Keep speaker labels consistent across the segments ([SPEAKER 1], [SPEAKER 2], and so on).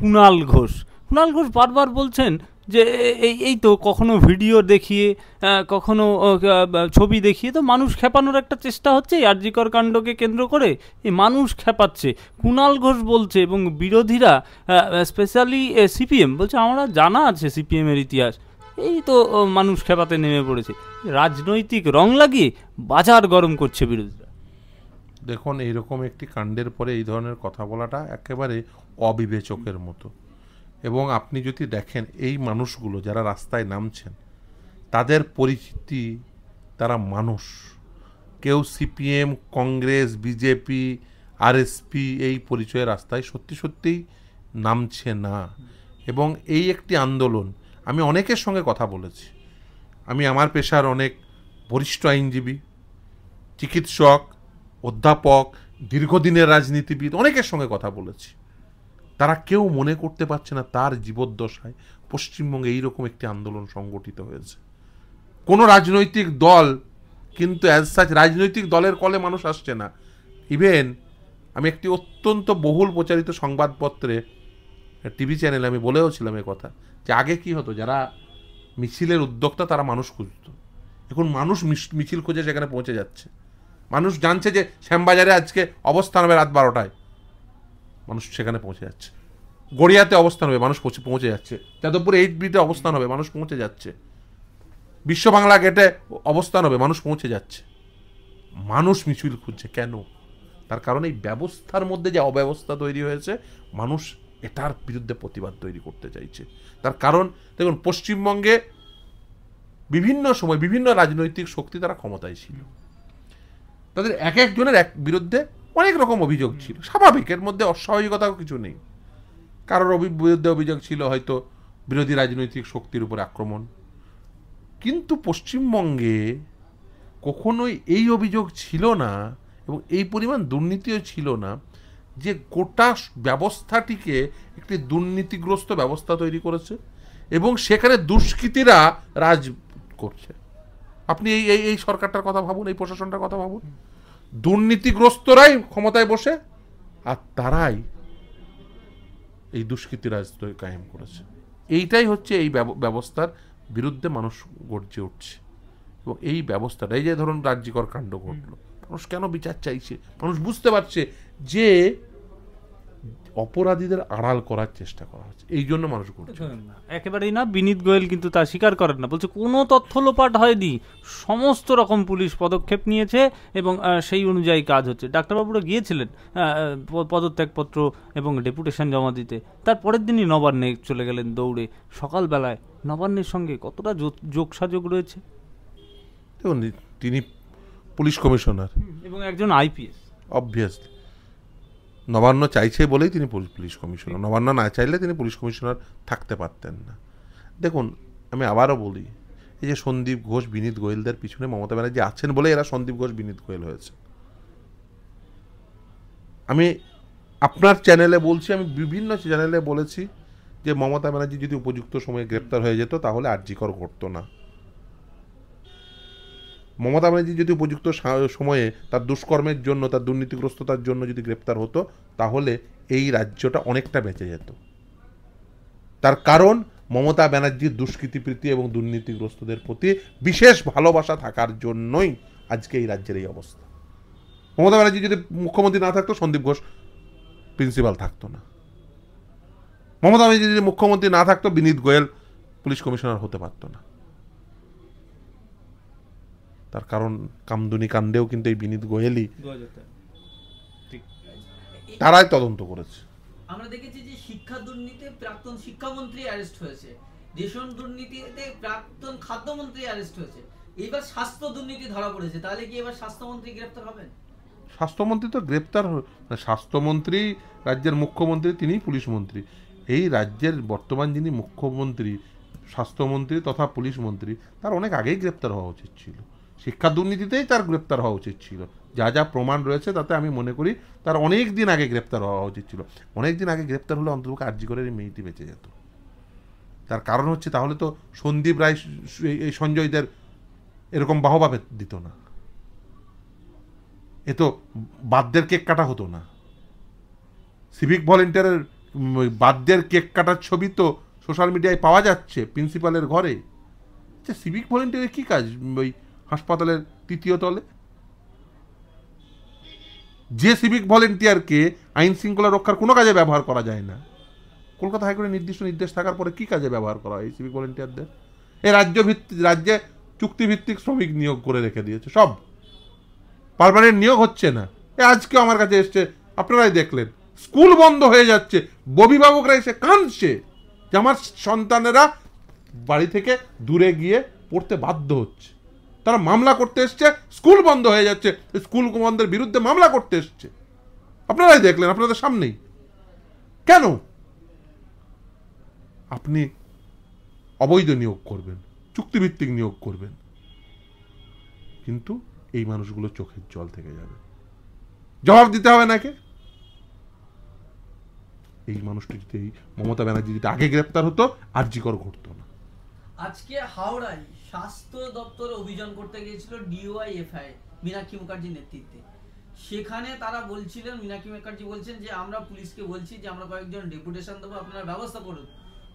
[SPEAKER 1] কুণাল ঘোষ। কুণাল ঘোষ বারবার বলছেন যে এই তো কখনো ভিডিও দেখিয়ে, কখনো ছবি দেখিয়ে তো মানুষ খেপানোর একটা চেষ্টা হচ্ছে আর জি কর কাণ্ডকে কেন্দ্র করে। এই মানুষ খেপাচ্ছে কুণাল ঘোষ বলছে, এবং বিরোধীরা স্পেশালি সিপিএম বলছে আমরা জানা আছে সিপিএমের ইতিহাস, এই তো মানুষ খেপাতে নেমে পড়েছে। রাজনৈতিক রং লাগিয়ে বাজার গরম করছে বিরোধীরা।
[SPEAKER 2] দেখুন, এইরকম একটি কাণ্ডের পরে এই ধরনের কথা বলাটা একেবারে অবিবেচকের মতো। এবং আপনি যদি দেখেন এই মানুষগুলো যারা রাস্তায় নামছেন, তাদের পরিচিতি, তারা মানুষ, কেউ সিপিএম, কংগ্রেস, বিজেপি, আরএসপি এই পরিচয়ে রাস্তায় সত্যি সত্যিই নামছে না। এবং এই একটি আন্দোলন, আমি অনেকের সঙ্গে কথা বলেছি, আমি আমার পেশার অনেক বরিষ্ঠ আইনজীবী, চিকিৎসক, অধ্যাপক, দীর্ঘদিনের রাজনীতিবিদ, অনেকের সঙ্গে কথা বলেছি, তারা কেউ মনে করতে পারছে না তার জীবদ্দশায় পশ্চিমবঙ্গে এইরকম একটি আন্দোলন সংগঠিত হয়েছে। কোনো রাজনৈতিক দল কিন্তু অ্যাজ সাচ রাজনৈতিক দলের কলে মানুষ আসছে না। ইভেন আমি একটি অত্যন্ত বহুল প্রচারিত সংবাদপত্রে, টিভি চ্যানেলে আমি বলেওছিলাম এ কথা, যে আগে কি হতো, যারা মিছিলের উদ্যোক্তা তারা মানুষ খুঁজত, এখন মানুষ মিছিল খুঁজে সেখানে পৌঁছে যাচ্ছে। মানুষ জানছে যে শ্যামবাজারে আজকে অবস্থান হবে রাত 12টায়, মানুষ সেখানে পৌঁছে যাচ্ছে। গড়িয়াতে অবস্থান হবে, মানুষ পৌঁছে যাচ্ছে। যাদবপুর 8Bতে অবস্থান হবে, মানুষ পৌঁছে যাচ্ছে। বিশ্ব বাংলা গেটে অবস্থান হবে, মানুষ পৌঁছে যাচ্ছে। মানুষ মিছিল খুঁজছে কেন? তার কারণ এই ব্যবস্থার মধ্যে যে অব্যবস্থা তৈরি হয়েছে, মানুষ এটার বিরুদ্ধে প্রতিবাদ তৈরি করতে চাইছে। তার কারণ দেখুন, পশ্চিমবঙ্গে বিভিন্ন সময় বিভিন্ন রাজনৈতিক শক্তি তারা ক্ষমতায় ছিল, তাদের এক একজনের এক বিরুদ্ধে অনেক রকম অভিযোগ ছিল। স্বাভাবিক, এর মধ্যে অস্বাভাবিকতাও কিছু নেই। কারোর বিরুদ্ধে অভিযোগ ছিল হয়তো বিরোধী রাজনৈতিক শক্তির উপর আক্রমণ, কিন্তু পশ্চিমবঙ্গে কখনোই এই অভিযোগ ছিল না এবং এই পরিমাণ দুর্নীতিও ছিল না যে গোটা ব্যবস্থাটিকে একটি দুর্নীতিগ্রস্ত ব্যবস্থা তৈরি করেছে এবং সেখানে দুষ্কৃতীরা রাজ করছে। আপনি এই সরকারটার কথা ভাবুন, এই প্রশাসনটার কথা ভাবুন, দুর্নীতিগ্রস্তরাই ক্ষমতায় বসে আর তারাই এই দুষ্কৃতী রাজ কায়েম করেছে। এইটাই হচ্ছে এই ব্যবস্থার বিরুদ্ধে মানুষ গর্জে উঠছে। এবং এই ব্যবস্থাটা, এই যে ধরুন রাজ্যকর কাণ্ড ঘটলো, মানুষ কেন বিচার চাইছে? মানুষ বুঝতে পারছে যে অপরাধীদের আড়াল করার চেষ্টা করা হচ্ছে, এই জন্য মানুষ করছে।
[SPEAKER 1] একেবারেই না। বিনীত গোয়েল কিন্তু তা স্বীকার করেন না, বলছে কোনো তথ্য লোপাট হয়নি, সমস্ত রকম পুলিশ পদক্ষেপ নিয়েছে এবং সেই অনুযায়ী কাজ হচ্ছে। ডাক্তারবাবুরা গিয়েছিলেন পদত্যাগপত্র এবং ডেপুটেশন জমা দিতে, তার পরের দিনই নবান্নে চলে গেলেন দৌড়ে। সকালবেলায় নবান্নের সঙ্গে কতটা যোগসাযোগ রয়েছে
[SPEAKER 2] দেখুন, তিনি পুলিশ কমিশনার
[SPEAKER 1] এবং একজন আইপিএস।
[SPEAKER 2] অবভিয়াসলি নবান্ন চাইছে বলেই তিনি পুলিশ কমিশনার, নবান্ন না চাইলে তিনি পুলিশ কমিশনার থাকতে পারতেন না। দেখুন, আমি আবারও বলি, এই যে সন্দীপ ঘোষ, বিনীত গোয়েলদের পিছনে মমতা ব্যানার্জি আছেন বলে এরা সন্দীপ ঘোষ, বিনীত গোয়েল হয়েছে। আমি আপনার চ্যানেলে বলছি, আমি বিভিন্ন চ্যানেলে বলেছি যে মমতা ব্যানার্জি যদি উপযুক্ত সময়ে গ্রেপ্তার হয়ে যেত তাহলে আরজি কর ঘটতো না। মমতা ব্যানার্জি যদি উপযুক্ত সময়ে তার দুষ্কর্মের জন্য, তার দুর্নীতিগ্রস্ততার জন্য যদি গ্রেপ্তার হতো তাহলে এই রাজ্যটা অনেকটা বেঁচে যেত। তার কারণ মমতা ব্যানার্জির দুষ্কৃতিপ্রীতি এবং দুর্নীতিগ্রস্তদের প্রতি বিশেষ ভালোবাসা থাকার জন্যই আজকে এই রাজ্যের এই অবস্থা। মমতা ব্যানার্জি যদি মুখ্যমন্ত্রী না থাকতো, সন্দীপ ঘোষ প্রিন্সিপাল থাকতো না। মমতা ব্যানার্জি যদি মুখ্যমন্ত্রী না থাকতো, বিনীত গোয়েল পুলিশ কমিশনার হতে পারতো না। তার কারণ কামদুনি কাণ্ডেও কিন্তু এই বিনীত গোয়েলই তারাই তদন্ত করেছে।
[SPEAKER 3] আমরা দেখেছি যে শিক্ষা দুর্নীতিতে প্রাক্তন শিক্ষামন্ত্রী অ্যারেস্ট হয়েছে, রেশন দুর্নীতিতে প্রাক্তন খাদ্যমন্ত্রী অ্যারেস্ট হয়েছে, এবার স্বাস্থ্য দুর্নীতি ধরা পড়েছে। তাহলে কি এবার স্বাস্থ্যমন্ত্রী গ্রেপ্তার হবেন?
[SPEAKER 2] স্বাস্থ্যমন্ত্রী তো গ্রেপ্তার, স্বাস্থ্যমন্ত্রী রাজ্যের মুখ্যমন্ত্রী, তিনিই পুলিশ মন্ত্রী। এই রাজ্যের বর্তমান যিনি মুখ্যমন্ত্রী, স্বাস্থ্যমন্ত্রী তথা পুলিশ মন্ত্রী, তার অনেক আগেই গ্রেপ্তার হওয়া উচিত ছিল। শিক্ষা দুর্নীতিতেই তার গ্রেপ্তার হওয়া উচিত ছিল। যা যা প্রমাণ রয়েছে তাতে আমি মনে করি তার অনেক দিন আগে গ্রেপ্তার হওয়া উচিত ছিল। অনেক দিন আগে গ্রেপ্তার হলে অন্ততপক্ষে আরজি করের এই মেয়েটি বেঁচে যেত। তার কারণ হচ্ছে, তাহলে তো সন্দীপ রায়, এই সঞ্জয়দের এরকম বাহবা দিত না, এ তো বাদদের কেক কাটা হতো না, সিভিক ভলেন্টিয়ারের বার্থডের কেক কাটার ছবি তো সোশ্যাল মিডিয়ায় পাওয়া যাচ্ছে প্রিন্সিপালের ঘরে। আচ্ছা, সিভিক ভলেন্টিয়ারের কী কাজ ওই হাসপাতালের 3য় তলে? যে সিভিক ভলেন্টিয়ারকে আইন শৃঙ্খলা রক্ষার কোনো কাজে ব্যবহার করা যায় না, কলকাতা হাইকোর্টের নির্দিষ্ট নির্দেশ থাকার পরে কি কাজে ব্যবহার করা হয় এই সিভিক ভলেন্টিয়ারদের? এই রাজ্যে চুক্তিভিত্তিক শ্রমিক নিয়োগ করে রেখে দিয়েছে, সব পার্মানেন্ট নিয়োগ হচ্ছে না। আজকে আমার কাছে এসছে, আপনারাই দেখলেন, স্কুল বন্ধ হয়ে যাচ্ছে, অভিভাবকরা এসে কাঁদছে যে আমার সন্তানেরা বাড়ি থেকে দূরে গিয়ে পড়তে বাধ্য হচ্ছে। তারা মামলা করতে এসছে, স্কুল বন্ধ হয়ে যাচ্ছে, স্কুল বন্ধের বিরুদ্ধে মামলা করতে এসছে। আপনারাই দেখলেন আপনাদের সামনেই। কেন আপনি অবৈধ নিয়োগ করবেন, চুক্তিভিত্তিক নিয়োগ করবেন, কিন্তু এই মানুষগুলো চোখের জল থেকে যাবে, জবাব দিতে হবে নাকি? এই মানুষটি যদি, এই মমতা ব্যানার্জি যদি আগে গ্রেপ্তার হতো, আরজিকর ঘটতো না।
[SPEAKER 3] আজকে হাওড়ায় স্বাস্থ্য দপ্তর অভিযান করতে গিয়েছিল ডিওয়াইএফআই মীনাক্ষী মুখার্জির নেতৃত্বে। সেখানে তারা বলছিলেন, মীনাক্ষী মুখার্জি বলছেন যে আমরা পুলিশকে বলছি যে আমরা কয়েকজন ডেপুটেশন দেবো, আপনারা ব্যবস্থা করুন।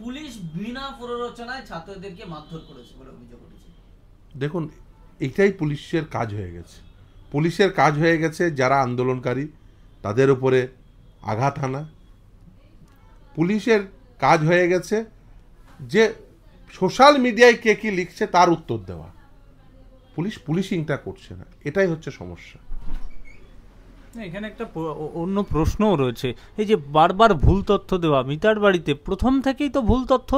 [SPEAKER 3] পুলিশ বিনা প্ররোচনায় ছাত্রদেরকে মারধর করেছে বলে অভিযোগ উঠেছে।
[SPEAKER 2] দেখুন, এটাই পুলিশের কাজ হয়ে গেছে। পুলিশের কাজ হয়ে গেছে যারা আন্দোলনকারী তাদের উপরে আঘাত হানা। পুলিশের কাজ হয়ে গেছে যে সোশ্যাল মিডিয়ায় কে কি লিখছে তার উত্তর দেওয়া। পুলিশ পুলিশিংটা করছে না, এটাই হচ্ছে সমস্যা।
[SPEAKER 1] এখানে একটা অন্য প্রশ্নও রয়েছে, এই যে বারবার ভুল তথ্য দেওয়া। মিতার বাড়িতে প্রথম থেকেই তো ভুল তথ্য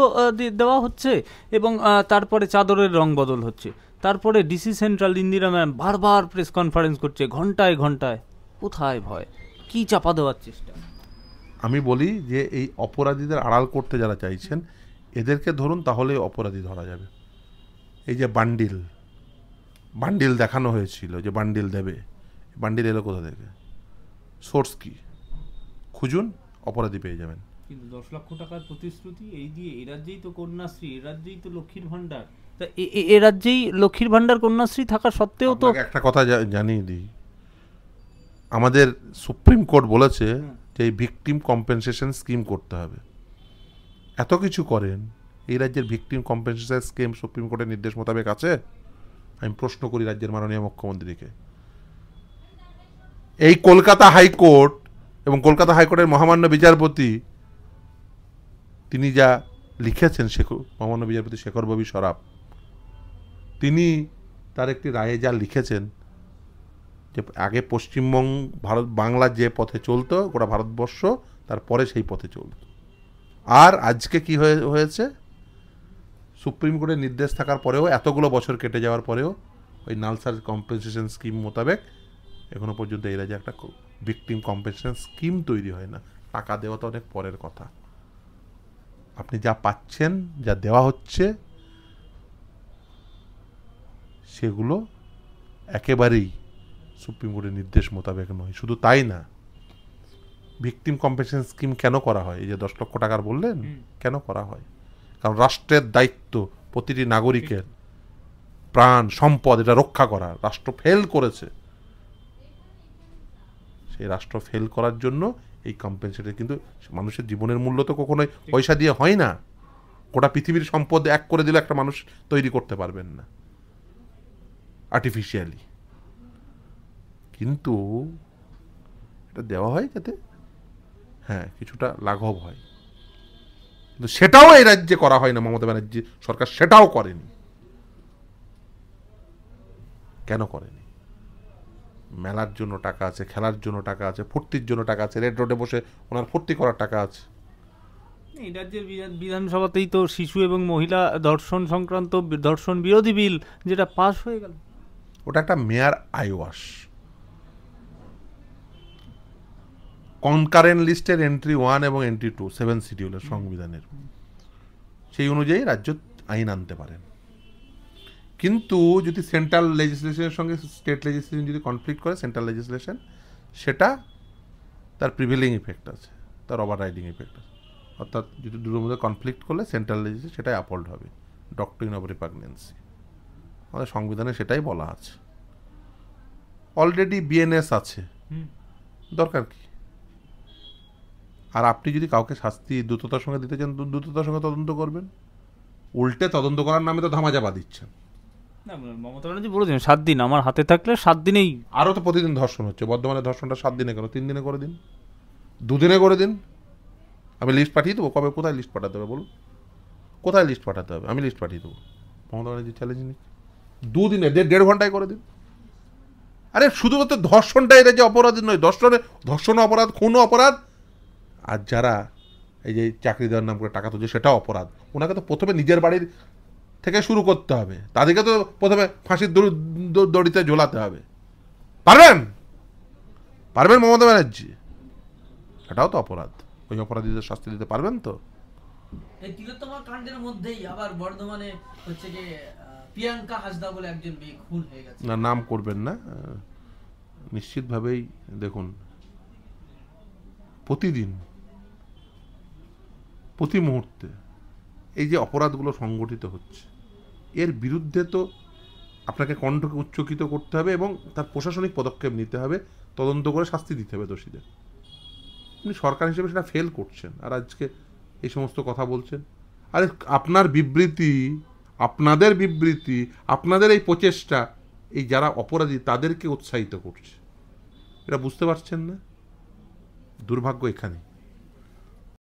[SPEAKER 1] দেওয়া হচ্ছে, এবং তারপরে চাদরের রং বদল হচ্ছে। তারপরে ডিসি সেন্ট্রাল ইন্দিরা ম্যাম বারবার প্রেস কনফারেন্স করছে, ঘন্টায় ঘন্টায়। কোথায় ভয়? কি চাপা দেওয়ার চেষ্টা?
[SPEAKER 2] আমি বলি যে এই অপরাধীদের আড়াল করতে যারা চাইছেন, এদেরকে ধরুন, তাহলে অপরাধী ধরা যাবে। এই যে বান্ডিল দেখানো হয়েছিল, যে বান্ডিল দেবে, বান্ডিল এলো কোথা থেকে, সোর্স কি, খুঁজুন, অপরাধী পেয়ে যাবেন।
[SPEAKER 1] কিন্তু 10 লক্ষ টাকার প্রতিশ্রুতি, এই দিয়ে এ রাজ্যেই তো কন্যাশ্রী, এ রাজ্যেই তো লক্ষ্মীর ভান্ডার, তা এ রাজ্যেই লক্ষ্মীর ভান্ডার কন্যাশ্রী থাকা সত্ত্বেও তো
[SPEAKER 2] একটা কথা জানিয়ে দিই, আমাদের সুপ্রিম কোর্ট বলেছে যে এই ভিকটিম কম্পেনসেশন স্কিম করতে হবে। এত কিছু করেন, এই রাজ্যের ভিকটিম কম্পেনসেশন স্কিম সুপ্রিম কোর্টের নির্দেশ মোতাবেক আছে? আমি প্রশ্ন করি রাজ্যের মাননীয় মুখ্যমন্ত্রীকে। এই কলকাতা হাইকোর্ট এবং কলকাতা হাইকোর্টের মহামান্য বিচারপতি তিনি যা লিখেছেন, মহামান্য বিচারপতি শেখর ববি সরাফ, তিনি তার একটি রায়ে যা লিখেছেন যে আগে পশ্চিমবঙ্গ বাংলা যে পথে চলতো গোটা ভারতবর্ষ, তারপরে সেই পথে চলত। আর আজকে কি হয়েছে, সুপ্রিম কোর্টের নির্দেশ থাকার পরেও, এতগুলো বছর কেটে যাওয়ার পরেও ওই নালসার কম্পেনসেশন স্কিম মোতাবেক এখনো পর্যন্ত এই রাজ্যে একটা ভিকটিম কম্পেনসেশন স্কিম তৈরি হয় না। টাকা দেওয়া তো অনেক পরের কথা। আপনি যা পাচ্ছেন, যা দেওয়া হচ্ছে, সেগুলো একেবারেই সুপ্রিম কোর্টের নির্দেশ মোতাবেক নয়। শুধু তাই না, ভিকটিম কম্পেনসেশন স্কিম কেন করা হয়, এই যে 10 লক্ষ টাকার বললেন, কেন করা হয়? কারণ রাষ্ট্রের দায়িত্ব প্রতিটি নাগরিকের প্রাণ সম্পদ এটা রক্ষা করা। রাষ্ট্র ফেল করেছে, সেই রাষ্ট্র ফেল করার জন্য এই কম্পেনসেশন। কিন্তু মানুষের জীবনের মূল্য তো কখনোই পয়সা দিয়ে হয় না। গোটা পৃথিবীর সম্পদ এক করে দিলে একটা মানুষ তৈরি করতে পারবেন না আর্টিফিশিয়ালি। কিন্তু এটা দেওয়া হয় যাতে কিছুটা লাঘব হয়, কিন্তু সেটাও এই রাজ্যে করা হয় না। মমতা ব্যানার্জি সরকার সেটাও করেনি। কেন করেনি? মেলার জন্য টাকা আছে, খেলার জন্য টাকা আছে, ফুর্তির জন্য টাকা আছে, রেড রোডে বসে ওনার ফুর্তি করার টাকা আছে।
[SPEAKER 1] এই রাজ্যের বিধানসভাতেই তো শিশু এবং মহিলা ধর্ষণ সংক্রান্ত ধর্ষণ বিরোধী বিল যেটা পাস হয়ে গেল,
[SPEAKER 2] ওটা একটা মেয়ার আইওয়াস। কনকারেন্ট লিস্টের এন্ট্রি 1 এবং এন্ট্রি 2 7 শিডিউলের সংবিধানের, সেই অনুযায়ী রাজ্য আইন আনতে পারেন। কিন্তু যদি সেন্ট্রাল লেজিসলেশনের সঙ্গে স্টেট লেজিসলেশন যদি কনফ্লিক্ট করে, সেন্ট্রাল লেজিসলেশন, সেটা তার প্রিভেলিং ইফেক্ট আছে, তার ওভার রাইডিং ইফেক্ট আছে। অর্থাৎ যদি দুটোর মধ্যে কনফ্লিক্ট করলে সেন্ট্রাল লেজিসলেশন সেটাই আপহোল্ড হবে। ডক্ট্রিন অফ রিপাগনেন্সি, আমাদের সংবিধানে সেটাই বলা আছে। অলরেডি বিএনএস আছে, দরকার কি? আর আপনি যদি কাউকে শাস্তি দ্রুততার সঙ্গে দিতে চান, দ্রুততার সঙ্গে তদন্ত করবেন। উল্টে তদন্ত করার নামে তো ধামাচাপা দিচ্ছেন।
[SPEAKER 1] না, মমতা ব্যানার্জি বলেছেন 7 দিন, আমার হাতে থাকলে 7 দিনেই।
[SPEAKER 2] আরও তো প্রতিদিন ধর্ষণ হচ্ছে, বর্ধমানে ধর্ষণটা 7 দিনে কেন, 3 দিনে করে দিন, 2 দিনে করে দিন। আমি লিস্ট পাঠিয়ে দেবো, কবে কোথায় লিস্ট পাঠাতে হবে বলুন, কোথায় লিস্ট পাঠাতে হবে, আমি লিস্ট পাঠিয়ে দেবো। মমতা ব্যানার্জি চ্যালেঞ্জ নিই, 2 দিনে 1.5 ঘন্টায় করে দিন। আরে শুধুমাত্র ধর্ষণটা এটা যে অপরাধ নয়, ধর্ষণ অপরাধ, খুন অপরাধ, আর যারা এই যে চাকরি দেওয়ার নাম করে টাকা তুলছে সেটাও অপরাধ। ওনাকে তো প্রথমে নিজের বাড়ির থেকে শুরু করতে হবে, তাদেরকে তো প্রথমে ফাঁসির দড়িতে ঝোলাতে হবে। পারবেন? পারবেন মমতা ব্যানার্জি? এটাও তো অপরাধ, ওই অপরাধীদের শাস্তি দিতে পারবেন তো?
[SPEAKER 3] এই তিলোত্তমা কাণ্ডের মধ্যেই আবার বর্ধমানে হচ্ছে যে প্রিয়াঙ্কা হাসদা বলে একজন মেয়ে খুন হয়ে গেছে।
[SPEAKER 2] না, নাম করবেন না। নিশ্চিতভাবেই দেখুন, প্রতিদিন প্রতি মুহূর্তে এই যে অপরাধগুলো সংগঠিত হচ্ছে, এর বিরুদ্ধে তো আপনাকে কণ্ঠকে উচ্চকিত করতে হবে এবং তার প্রশাসনিক পদক্ষেপ নিতে হবে, তদন্ত করে শাস্তি দিতে হবে দোষীদের। আপনি সরকার হিসেবে সেটা ফেল করছেন, আর আজকে এই সমস্ত কথা বলছেন। আরে আপনার বিবৃতি, আপনাদের বিবৃতি, আপনাদের এই প্রচেষ্টা এই যারা অপরাধী তাদেরকে উৎসাহিত করছে, এটা বুঝতে পারছেন না? দুর্ভাগ্য এখানে।